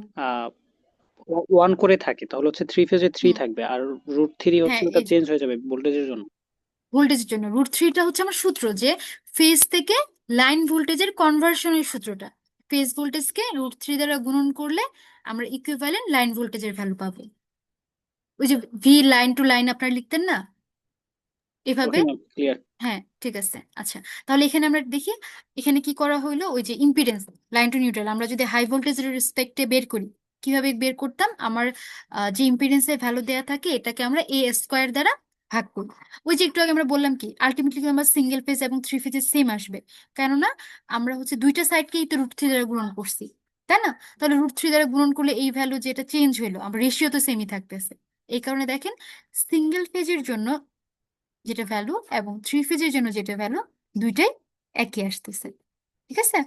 1 করে থাকে, তাহলে হচ্ছে 3 ফেজে 3 হুম। থাকবে, আর √3 হচ্ছে হ্যাঁ, ওটা চেঞ্জ হয়ে যাবে ভোল্টেজের জন্য। ভোল্টেজের জন্য √3টা হচ্ছে আমার সূত্র, যে ফেজ থেকে লাইন ভোল্টেজের কনভার্সনের সূত্রটা। ফেজ ভোল্টেজকে √3 দ্বারা গুণন করলে আমরা ইকুইভ্যালেন্ট লাইন ভোল্টেজের ভ্যালু পাবো। ওই যে ভি লাইন টু লাইন আপনারা লিখতেন না এভাবে। Okay ma'am, clear. হ্যাঁ, ঠিক আছে। আচ্ছা, তাহলে এখানে আমরা দেখি এখানে কি করা হইলো। ওই যে ইম্পিডেন্স লাইন টু নিউট্রাল আমরা যদি হাই ভোল্টেজের রেসপেক্টে বের করি, কিভাবে বের করতাম? আমার যে ইম্পিডেন্সের ভ্যালু দেয়া থাকে, এটাকে আমরা a² দ্বারা ভাগ করি। ওই যে একটু আগে আমরা বললাম কি, আলটিমেটলি আমার সিঙ্গেল ফেজ এবং থ্রি ফেজের সেম আসবে, কেননা আমরা হচ্ছে দুইটা সাইডকেই তো √3 দ্বারা গুণন করছি, তাই না? তাহলে √3 দ্বারা গুণন করলে এই ভ্যালু যেটা চেঞ্জ হইলো, আমার রেশিও তো সেমই থাকতেছে। এই কারণে দেখেন, সিঙ্গেল ফেজের জন্য যেটা ভ্যালু এবং থ্রি ফেজের জন্য যেটা ভ্যালু, দুইটাই একই আসতেছে। ঠিক আছে?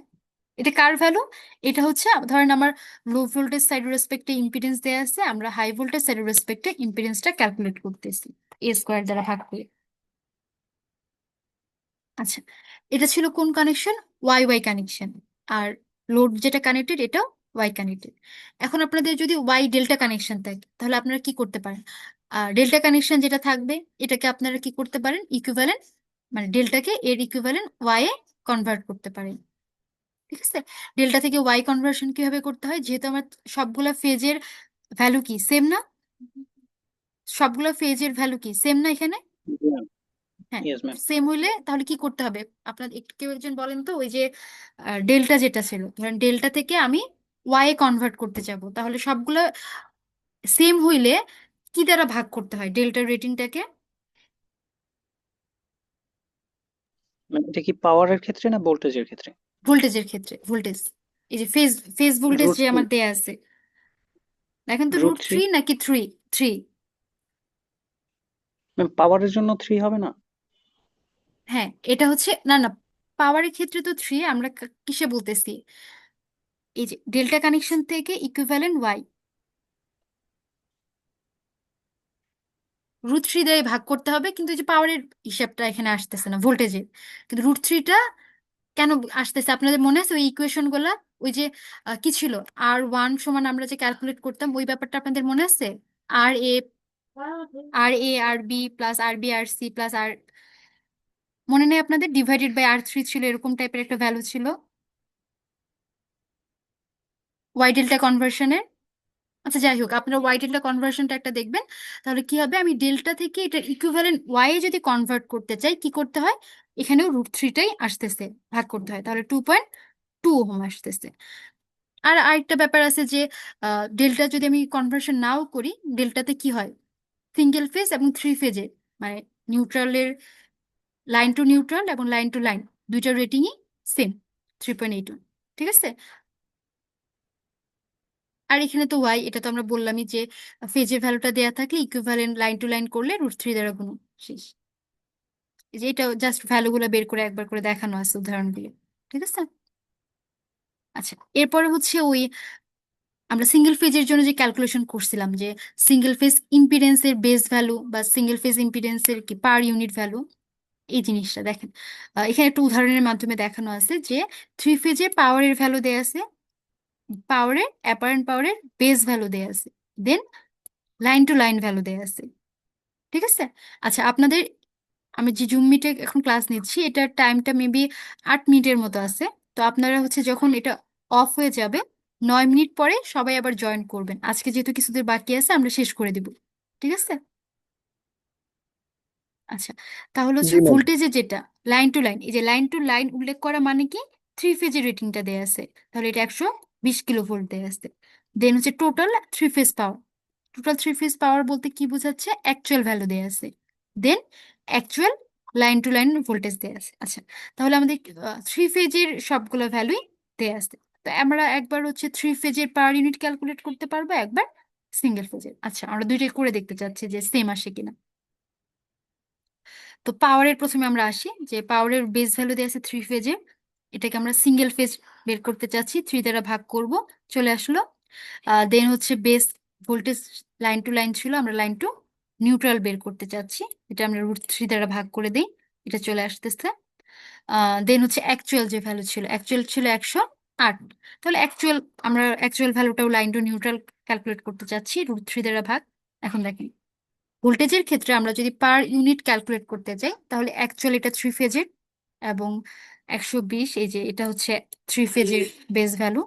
এটা কার ভ্যালু? এটা হচ্ছে ধরেন আমার লো ভোল্টেজ সাইডের রেসপেক্টে ইম্পিডেন্স দেয়া আছে, আমরা হাই ভোল্টেজ সাইডের রেসপেক্টে ইম্পিডেন্সটা ক্যালকুলেট করতেছি a² দ্বারা ভাগ করে। আচ্ছা, এটা ছিল কোন কানেকশন? Y Y connection. আর লোড যেটা কানেক্টেড, এটাও ওয়াই কানেক্টেড। এখন আপনাদের যদি ওয়াই ডেল্টা কানেকশন থাকে, তাহলে আপনারা কি করতে পারেন? ডেল্টা কানেকশন যেটা থাকবে, এটাকে আপনারা কি করতে পারেন? ইকুইভ্যালেন্ট মানে ডেল্টাকে এর ইকুইভ্যালেন্ট ওয়াই এ কনভার্ট করতে পারেন। ঠিক আছে? ডেল্টা থেকে ওয়াই কনভার্সন কিভাবে করতে হয়? যেহেতু আমার সবগুলা ফেজের ভ্যালু কি সেম না, সবগুলা ফেজের ভ্যালু কি সেম না এখানে? জি ম্যাম, হ্যাঁ, ইয়েস ম্যাম। সেম হইলে তাহলে কি করতে হবে? আপনার একটু কেউ একজন বলেন তো, ওই যে ডেল্টা যেটা ছিল, ধরেন ডেল্টা থেকে আমি ওয়াই এ কনভার্ট করতে যাব, তাহলে সবগুলো সেম হইলে কি দ্বারা ভাগ করতে হয় ডেল্টার রেটিংটাকে? ম্যাম এটা কি পাওয়ারের ক্ষেত্রে না ভোল্টেজের ক্ষেত্রে? ভোল্টেজের ক্ষেত্রে, ভোল্টেজ। এই যে ফেজ ফেজ ভোল্টেজ যে √3, আমার দেয়া আছে, দেখেন তো √3 √3 নাকি 3? 3। ম্যাম, পাওয়ারের জন্য 3 হবে না? হ্যাঁ, এটা হচ্ছে না না, পাওয়ারের ক্ষেত্রে তো 3, আমরা কিসে বলতেছি? এই যে ডেল্টা কানেকশন থেকে ইকুইভ্যালেন্ট ওয়াই, √3 দিয়ে ভাগ করতে হবে, কিন্তু এই যে পাওয়ারের হিসাবটা এখানে আসতেছে না ভোল্টেজের, কিন্তু √3টা কেন আসতেছে আপনাদের মনে আছে? ওই ইকুয়েশন গুলা, ওই যে কি ছিল, R1 সমান আমরা যে ক্যালকুলেট করতাম, ওই ব্যাপারটা আপনাদের মনে আছে? আর এ আর বি প্লাস আর সি প্লাস আর, মনে নেই আপনাদের? ডিভাইডেড বাই R3 ছিল, এরকম টাইপের একটা ভ্যালু ছিল ওয়াই ডেল্টা কনভার্সনের। আচ্ছা যাই হোক, আপনার ওয়াই ডেল্টা কনভার্সনটা একটা দেখবেন। তাহলে কি হবে, আমি ডেল্টা থেকে এটার ইকুইভ্যালেন্ট ওয়াই এ যদি কনভার্ট করতে চাই কি করতে হয়, এখানেও √3টাই আসতেছে, ভাগ করতে হয়, তাহলে 2.2 ওহম আসতেছে। আর আরেকটা ব্যাপার আছে যে ডেল্টা যদি আমি কনভার্সন নাও করি, ডেল্টাতে কি হয়, সিঙ্গেল ফেজ এবং 3 ফেজে, মানে নিউট্রালের লাইন টু নিউট্রাল এবং লাইন টু লাইন দুইটার রেটিংই সেম, 3.81। ঠিক আছে। আর এখানে তো ওয়াই, এটা তো আমরা বললামই যে ফেজের ভ্যালুটা দেয়া থাকলে ইকুইভ্যালেন্ট লাইন টু লাইন করলে √3 দ্বারা গুণ, শেষ। এই যে এটা জাস্ট ভ্যালুগুলো বের করে একবার করে দেখানো আছে উদাহরণ দিয়ে। ঠিক আছে। আচ্ছা, এরপরে হচ্ছে ওই আমরা সিঙ্গেল ফেজের জন্য যে ক্যালকুলেশন করছিলাম, যে সিঙ্গেল ফেজ ইম্পিডেন্সের বেস ভ্যালু বা সিঙ্গেল ফেজ ইম্পিডেন্সের কি পার ইউনিট ভ্যালু, এই জিনিসটা দেখেন। এখানে একটা উদাহরণের মাধ্যমে দেখানো আছে যে 3 ফেজে পাওয়ারের ভ্যালু দেয়া আছে, পাওয়ারের অ্যাপারেন্ট পাওয়ারের বেস ভ্যালু দেয়া আছে, দেন লাইন টু লাইন ভ্যালু দেয়া আছে। ঠিক আছে। আচ্ছা, আপনাদের আমি যে জুম মিটে এখন ক্লাস নিচ্ছি, এটার টাইমটা মেবি 8 মিনিটের মতো আছে। তো আপনারা হচ্ছে যখন এটা অফ হয়ে যাবে 9 মিনিট পরে সবাই আবার জয়েন করবেন, আজকে যেহেতু কিছুদের বাকি আছে আমরা শেষ করে দিব। ঠিক আছে। আচ্ছা, তাহলে হচ্ছে জি ম্যাম। ভোল্টেজের যেটা লাইন টু লাইন, এই যে লাইন টু লাইন উল্লেখ করা মানে কি, 3 ফেজের রেটিংটা দেয়া আছে, তাহলে এটা 120 kV দেয়া আছে। দেন হচ্ছে total 3 phase power, total 3 phase power বলতে কি বোঝাচ্ছে, অ্যাকচুয়াল ভ্যালু দেয়া আছে, then actual line to line voltage দেয়া আছে। আচ্ছা, তাহলে আমাদের 3 ফেজের সবগুলো ভ্যালুই দেয়া আছে। তো আমরা একবার হচ্ছে 3 ফেজের পার ইউনিট ক্যালকুলেট করতে পারবো, একবার সিঙ্গেল ফেজের। আচ্ছা, আমরা দুইটাই করে দেখতে চাচ্ছি যে সেম আসে কিনা। তো পাওয়ারের প্রথমে আমরা আসি, যে পাওয়ারের বেস ভ্যালু দেওয়া আছে 3 ফেজে, এটাকে আমরা সিঙ্গেল ফেজ বের করতে চাচ্ছি, 3 দ্বারা ভাগ করব, চলে আসলো। দেন হচ্ছে base voltage line to line ছিল, আমরা লাইন টু নিউট্রাল বের করতে চাচ্ছি, এটা আমরা √3 দ্বারা ভাগ করে দিই, এটা চলে আসতেছে। দেন হচ্ছে অ্যাকচুয়াল যে ভ্যালু ছিল, অ্যাকচুয়াল ছিল 108, তাহলে অ্যাকচুয়াল, আমরা অ্যাকচুয়াল ভ্যালুটাও লাইন টু নিউট্রাল ক্যালকুলেট করতে চাচ্ছি, √3 দ্বারা ভাগ। এখন দেখেন, ভোল্টেজের ক্ষেত্রে আমরা যদি পার ইউনিট ক্যালকুলেট করতে চাই, তাহলে অ্যাকচুয়াল এটা 3 ফেজের, এবং 120, এই যে এটা হচ্ছে 3 ফেজের বেস ভ্যালু,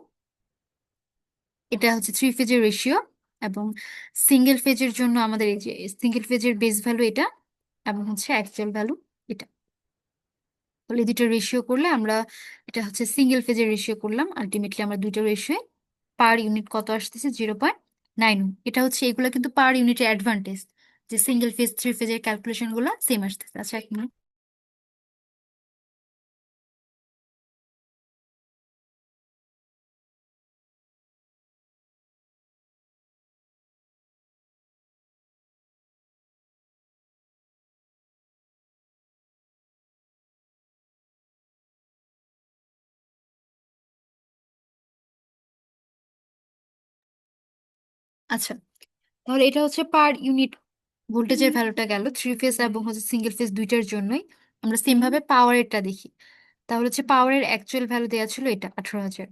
এটা হচ্ছে 3 ফেজের রেশিও, এবং সিঙ্গেল ফেজের জন্য আমাদের এই যে সিঙ্গেল ফেজের বেস ভ্যালু এটা, এবং হচ্ছে অ্যাকচুয়াল ভ্যালু এটা। তাহলে এই দুটো রেশিও করলে আমরা, এটা হচ্ছে সিঙ্গেল ফেজের রেশিও করলাম, আলটিমেটলি আমরা দুটো রেশিও পার ইউনিট কত আসতেছে, 0.9। এটা হচ্ছে, এগুলো কিন্তু পার ইউনিটের অ্যাডভান্টেজ, যে সিঙ্গেল ফেজ 3 ফেজের ক্যালকুলেশন গুলো সেম আসতেছে। আচ্ছা, এক মিনিট। আচ্ছা, তাহলে এটা হচ্ছে পার ইউনিট ভোল্টেজের ভ্যালুটা গেল 3 ফেজ এবং হচ্ছে সিঙ্গেল ফেজ দুইটার জন্যই। আমরা সেম ভাবে পাওয়ারেরটা দেখি, তাহলে হচ্ছে পাওয়ারের অ্যাকচুয়াল ভ্যালু দেওয়া ছিল এটা 18,000,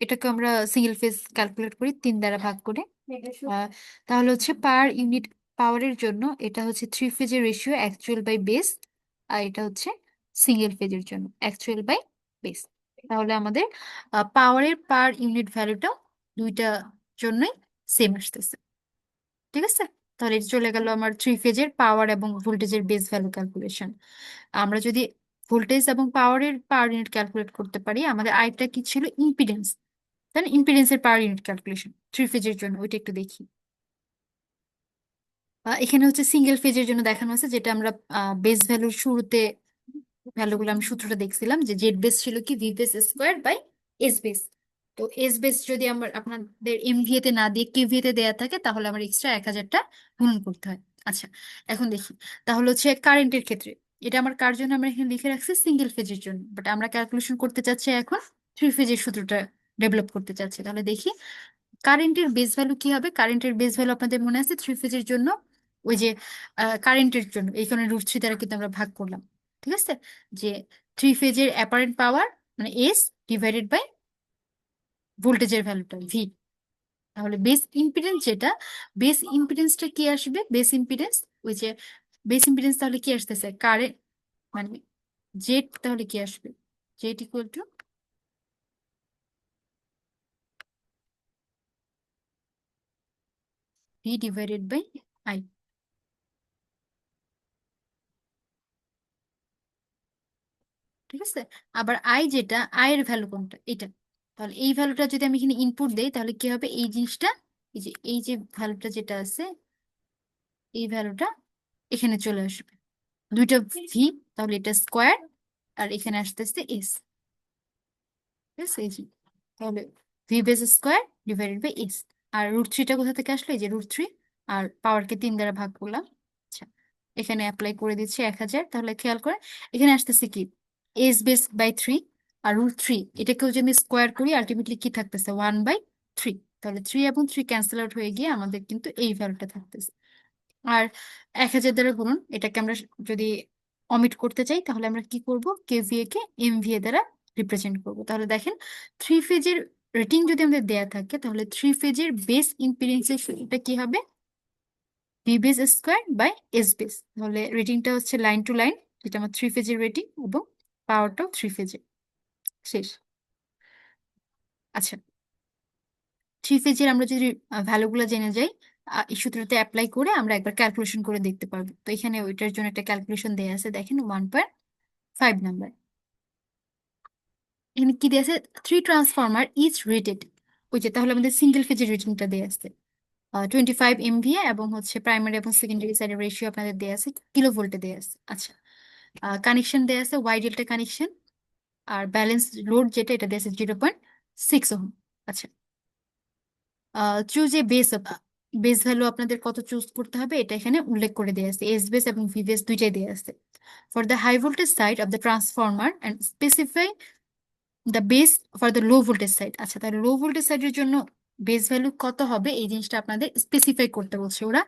এটাকে আমরা সিঙ্গেল ফেজ ক্যালকুলেট করি 3 দ্বারা ভাগ করে। তাহলে হচ্ছে পার ইউনিট পাওয়ারের জন্য এটা হচ্ছে 3 ফেজের রেশিও অ্যাকচুয়াল বাই বেস, আর এটা হচ্ছে সিঙ্গেল ফেজের জন্য অ্যাকচুয়াল বাই বেস। তাহলে আমাদের পাওয়ারের পার ইউনিট ভ্যালুটা দুইটা জন্যই সেম আসতেছে। ঠিক আছে। তাহলে এটা চলে গেল আমার 3 ফেজের পাওয়ার এবং ভোল্টেজের বেস ভ্যালু ক্যালকুলেশন। আমরা যদি ভোল্টেজ এবং পাওয়ারের পাওয়ার ইউনিট ক্যালকুলেট করতে পারি, আমাদের আরেকটা কি ছিল, ইম্পিডেন্স, তাই না? ইম্পিডেন্সের পাওয়ার ইউনিট ক্যালকুলেশন 3 ফেজের জন্য, ওইটা একটু দেখি। এখানে হচ্ছে সিঙ্গেল ফেজের জন্য দেখানো আছে, যেটা আমরা বেস ভ্যালুর শুরুতে ভ্যালুগুলো আমি সূত্রটা দেখছিলাম, যে জেড বেস ছিল কি V base square by S base. তো এস বেস যদি আমার আপনাদের এমভিএ তে না দিয়ে কেভিএ তে দেয়া থাকে, তাহলে আমার এক্সট্রা 1,000টা গুণন করতে হয়। আচ্ছা, এখন দেখি, তাহলে হচ্ছে কারেন্টের ক্ষেত্রে, এটা আমার কার জন্য আমরা এখানে লিখে রাখছি, সিঙ্গেল ফেজের জন্য, বাট আমরা ক্যালকুলেশন করতে চাচ্ছি এখন 3 ফেজের সূত্রটা ডেভেলপ করতে চাচ্ছি। তাহলে দেখি কারেন্টের বেস ভ্যালু কি হবে। কারেন্টের বেস ভ্যালু আপনাদের মনে আছে 3 ফেজের জন্য, ওই যে কারেন্টের জন্য এইখানে √3 দ্বারা কিন্তু আমরা ভাগ করলাম। ঠিক আছে, যে 3 ফেজের অ্যাপারেন্ট পাওয়ার মানে এস ডিভাইডেড বাই ভোল্টেজের ভ্যালুটা ভি। তাহলে বেস ইম্পিডেন্স যেটা, বেস ইম্পিডেন্সটা কি আসবে, বেস ইম্পিডেন্স, ওই যে বেস ইম্পিডেন্স তাহলে কি আসতেছে, কারেন্ট মানে জেড, তাহলে কি আসবে, Z equal to, V divided by I. ঠিক আছে, আবার আই যেটা, আই এর ভ্যালু কোনটা, এটা। তাহলে এই ভ্যালুটা যদি আমি এখানে ইনপুট দেই তাহলে কি হবে, এই জিনিসটা, এই যে ভ্যালুটা যেটা আছে, এই ভ্যালুটা এখানে চলে আসবে, দুইটা ভি, তাহলে এটা স্কোয়ার, আর এখানে আসতেছে এস। ঠিক আছে, এই যে, তাহলে V base square divided by S. আর √3টা কোথা থেকে আসলো, এই যে √3, আর পাওয়ারকে 3 দ্বারা ভাগ করলাম। আচ্ছা, এখানে অ্যাপ্লাই করে দিচ্ছি 1000, তাহলে খেয়াল করে এখানে আসতেছে কি, এস বেস বাই 3, আর √3 এটাকেও যদি আমি স্কোয়ার করি আলটিমেটলি কি থাকতেছে, 1/3। তাহলে 3 এবং 3 ক্যান্সেল আউট হয়ে গিয়ে আমাদের কিন্তু এই ভ্যালুটা থাকতেছে। আর 1000 দ্বারা গুণন, এটাকে আমরা যদি অমিট করতে চাই তাহলে আমরা কি করব, কেভিএ কে এমভিএ দ্বারা রিপ্রেজেন্ট করব। তাহলে দেখেন, 3 ফেজের রেটিং যদি আমাদের দেয়া থাকে তাহলে 3 ফেজের বেস ইম্পিডেন্সের এটা কি হবে, V base square by S base. তাহলে রেটিংটা হচ্ছে লাইন টু লাইন, যেটা আমার 3 ফেজের রেটিং, এবং পাওয়ারটাও 3 ফেজের। শেষ। আচ্ছা, 3 ফেজের আমরা যদি ভ্যালুগুলো জেনে যাই, এই সূত্রতে অ্যাপ্লাই করে আমরা একবার ক্যালকুলেশন করে দেখতে পারবো। তো এখানে ওইটার জন্য একটা ক্যালকুলেশন দেয়া আছে, দেখেন 1.5 নাম্বার। এখানে কি দেয়া আছে, 3 ট্রান্সফরমার ইচ রেটেড, ওই যে, তাহলে আমাদের সিঙ্গেল ফেজের রেটিংটা দেয়া আছে 25 MVA, এবং হচ্ছে প্রাইমারি এবং সেকেন্ডারি সাইডের রেশিও আপনাদের দেয়া আছে, কিলো ভোল্টে দেয়া আছে। আচ্ছা, কানেকশন দেয়া আছে ওয়াই ডেল্টা কানেকশন, আর ব্যালেন্স লোড যেটা, এটা দেয়া আছে 0.6 ওহম। আচ্ছা, চুজ এ বেস ভ্যালু আপনাদের কত চুজ করতে হবে এটা এখানে উল্লেখ করে দেওয়া আছে, এস বেস এবং ভি বেস দুইটাই দেওয়া আছে। For the high voltage side of the transformer and specify the base for the low voltage side. আচ্ছা, তাহলে লো ভোল্টেজ সাইডের জন্য বেস ভ্যালু কত হবে এই জিনিসটা আপনাদের স্পেসিফাই করতে বলছে ওরা।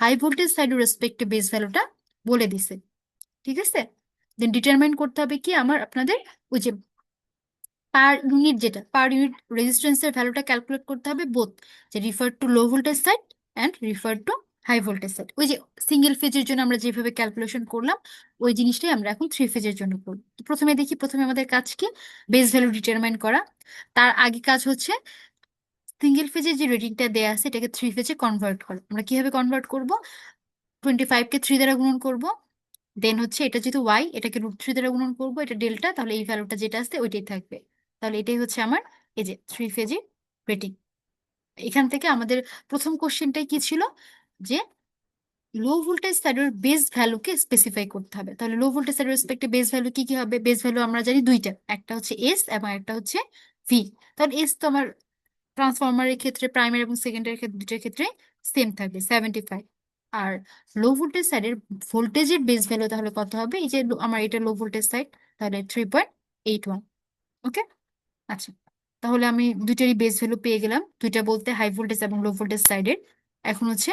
হাই ভোল্টেজ সাইডের রেসপেক্টে বেস ভ্যালুটা বলে দিছে। ঠিক আছে, দেন ডিটারমাইন করতে হবে কি আমার আপনাদের, ওই যে পার ইউনিট, যেটা পার ইউনিট রেজিস্ট্যান্সের ভ্যালুটা ক্যালকুলেট করতে হবে, বোথ যে refer to low voltage side and refer to high voltage side. ওই যে সিঙ্গেল ফেজের জন্য আমরা যেভাবে ক্যালকুলেশন করলাম ওই জিনিসটাই আমরা এখন 3 ফেজের জন্য করব। তো প্রথমে দেখি, প্রথমে আমাদের কাজ কি, বেস ভ্যালু ডিটারমাইন করা। তার আগে কাজ হচ্ছে সিঙ্গেল ফেজের যে রেটিংটা দেয়া আছে এটাকে 3 ফেজে কনভার্ট করা। আমরা কিভাবে কনভার্ট করব, 25কে 3 দ্বারা গুণন করব, দেন হচ্ছে এটা যেহেতু ওয়াই, এটাকে √3 দ্বারা গুণন করবো, এটা ডেল্টা, তাহলে এই ভ্যালুটা যেটা আছে ওইটাই থাকবে। তাহলে এটাই হচ্ছে আমার এই যে 3 ফেজের রেটিং। এখান থেকে আমাদের প্রথম কোশ্চেনটাই কি ছিল, যে লো ভোল্টেজ সাইডের বেস ভ্যালুকে স্পেসিফাই করতে হবে। তাহলে লো ভোল্টেজ সাইডের রেসপেক্টে বেস ভ্যালু কি কি হবে, বেস ভ্যালু আমরা জানি দুইটা, একটা হচ্ছে এস এবং একটা হচ্ছে ভি। তাহলে এস তো আমার ট্রান্সফরমারের ক্ষেত্রে, প্রাইমারি এবং সেকেন্ডারি ক্ষেত্রে, দুটোর ক্ষেত্রে সেম থাকবে 75। আর লো ভোল্টেজ সাইডের ভোল্টেজের বেস ভ্যালু তাহলে কত হবে, এই যে আমার এটা লো ভোল্টেজ সাইড, তাহলে 3.81। ওকে, আচ্ছা, তাহলে আমি দুইটারই বেস ভ্যালু পেয়ে গেলাম, দুইটা বলতে হাই ভোল্টেজ এবং লো ভোল্টেজ সাইডের। এখন হচ্ছে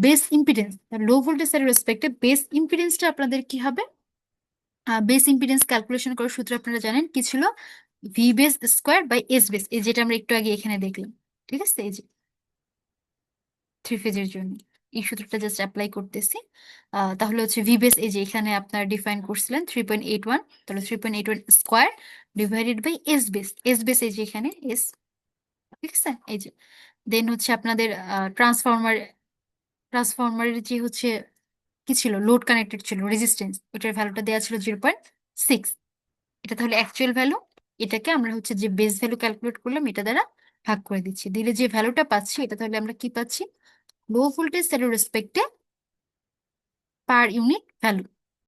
বেস ইম্পিডেন্স, লো ভোল্টেজ সাইডের রেসপেক্টে বেস ইম্পিডেন্সটা আপনাদের কি হবে, বেস ইম্পিডেন্স ক্যালকুলেশন করার সূত্র আপনারা জানেন কি ছিল, V base square by S base, এই যেটা আমরা একটু আগে এখানে দেখলাম। ঠিক আছে, এই যে 3 ফেজের জন্য এই সূত্রটা জাস্ট অ্যাপ্লাই করতেছি। তাহলে হচ্ছে ভি বেস, এই যে এখানে আপনার ডিফাইন করছিলেন 3.81, তাহলে 3.81 square divided by S base, S base এই যে এখানে এস। ঠিক আছে, এই যে, দেন হচ্ছে আপনাদের ট্রান্সফরমারের যে হচ্ছে কি ছিল, লোড কানেক্টেড ছিল, রেজিস্ট্যান্স, ওটার ভ্যালুটা দেওয়া ছিল 0.6। এটা তাহলে অ্যাকচুয়াল ভ্যালু, এটাকে আমরা হচ্ছে যে বেস ভ্যালু ক্যালকুলেট করলাম এটা দ্বারা ভাগ করে দিচ্ছি, দিলে যে ভ্যালুটা পাচ্ছি এটা তাহলে আমরা কি পাচ্ছি, লো ভোল্টেজ সাইডের রেসপেক্টে পার ইউনিট ভ্যালু।